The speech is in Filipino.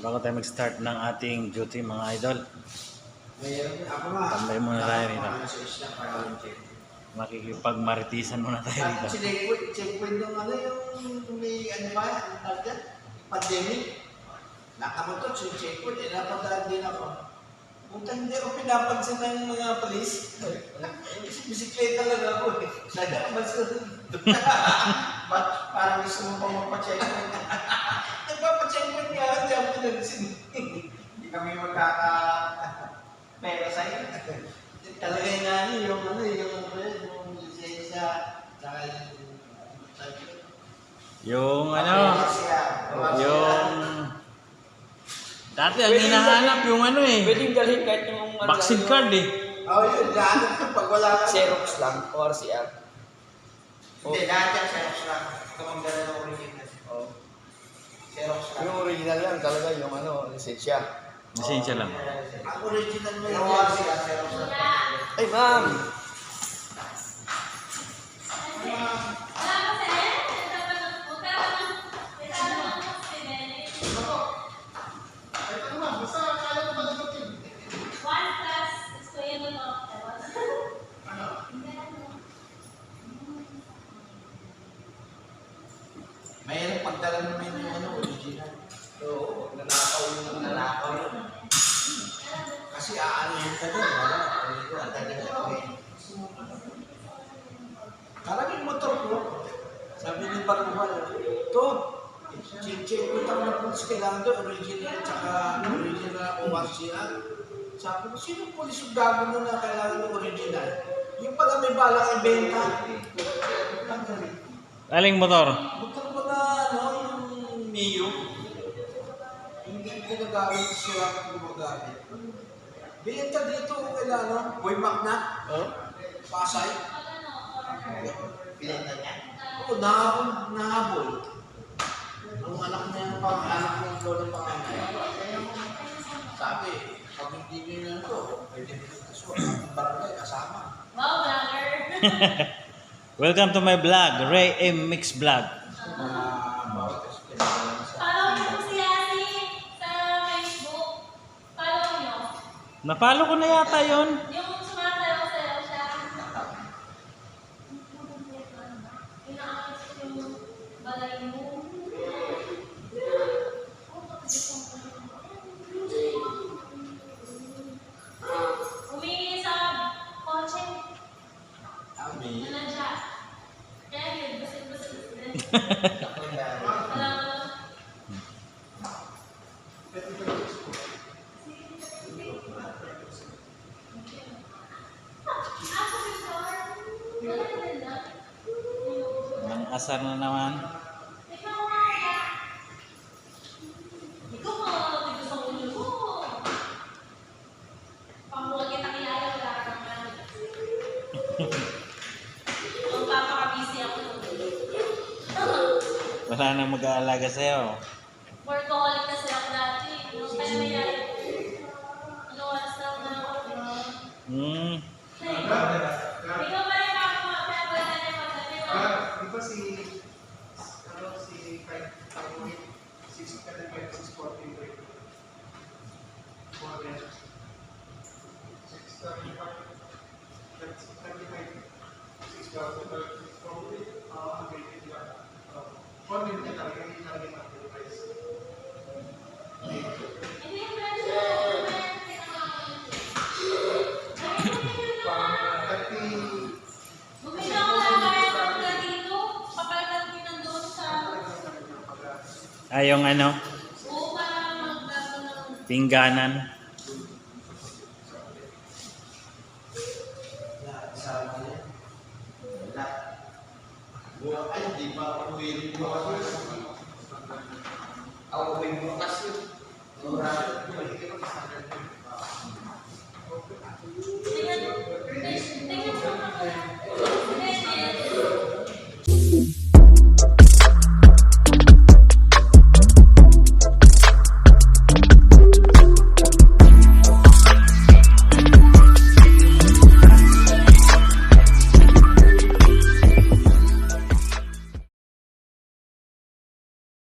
bago tayo mag-start ng ating duty mga idol. Tambay muna tayo rito. Makikipagmaritisan muna tayo rito. Checkpoint yung ano yung may ano ba, pandemic. Nakamotor sa checkpoint, napadaan din ako. Punta hindi ako pinapansin ng mga polis. Bisikleta lang ako eh. Parang gusto mo pa magpa-checkpoint. Nagpapa-checkpoint nga, hindi ako pinagsin. Hindi kami magkaka-pera sa'yo. Talaga yung yung lisensya, saka yung dati ang hinahanap yung ano eh. Pwedeng dalhin kahit yung vaccine card eh. Oo, yun. Lahat ng pag wala ka. Xerox lang o RCR. Hindi, lahat yan Xerox lang. Ito ang gala ng original. Oo. Xerox lang. Yung original lang talaga yung lisensya. Lisensya lang. Ang original mo yung RCR, Xerox lang. Ay ma'am! Mayroong pagdala naman yung original. Oo, nanakaw yun. Kasi aalihin ka doon, wala. Ang dadagal. Parang yung motor ko, sabi ni Barumal, ito, check ko ito ng pulis kailangan doon, original at saka original o RCR. Sabi ko, sino pulis yung gago mo na kailangan ng original? Yung pala may balak ibenta. Aling motor? Motor ko na, yung Mio. Hindi ko nagamit siya kung gumagamit. Benta dito kung kailangan, Boy Magna, Pasay. Pinenta niya? Oo, nahabol. Ang anak niya, anak ng lola panganay. Sabi, pag hindi niyo na ito, pwede dito kaso, ang barangay kasama. Wow, vlogger! Welcome to my vlog, Ray M. Mix Vlog. Follow niyo po si Yasi sa Facebook. Follow niyo. Napalo ko na yata yon. Yung sumasayaw siya. Inaakit ko yung balay mo. Umingi sa kotse. Ami. Ano siya? Kaya yun, basit-basit. Ang asar na naman. Ikaw mga gusto mo ulo mo. Pangmuha kita kilala, wala kang ano. Magpapakabisi ako ng ulo. Wala nang mag-aalaga sa'yo. Workaholic na sila ko dati. Kaya nangyari. Ano oras na ako. Ikaw ba rin ako kaya ba na niya magdali? Di ba si Kai Tamuit, 645, 640, Hindi yung pressure. Bumili ako ng kaya ng dito. Papalitan ko yung nandoon sa... Yung ano, Oo, para magbago ng... pingganan. Kasama niya. Wala. Ay, di pa ako willing mo kasi. Ako willing mo kasi.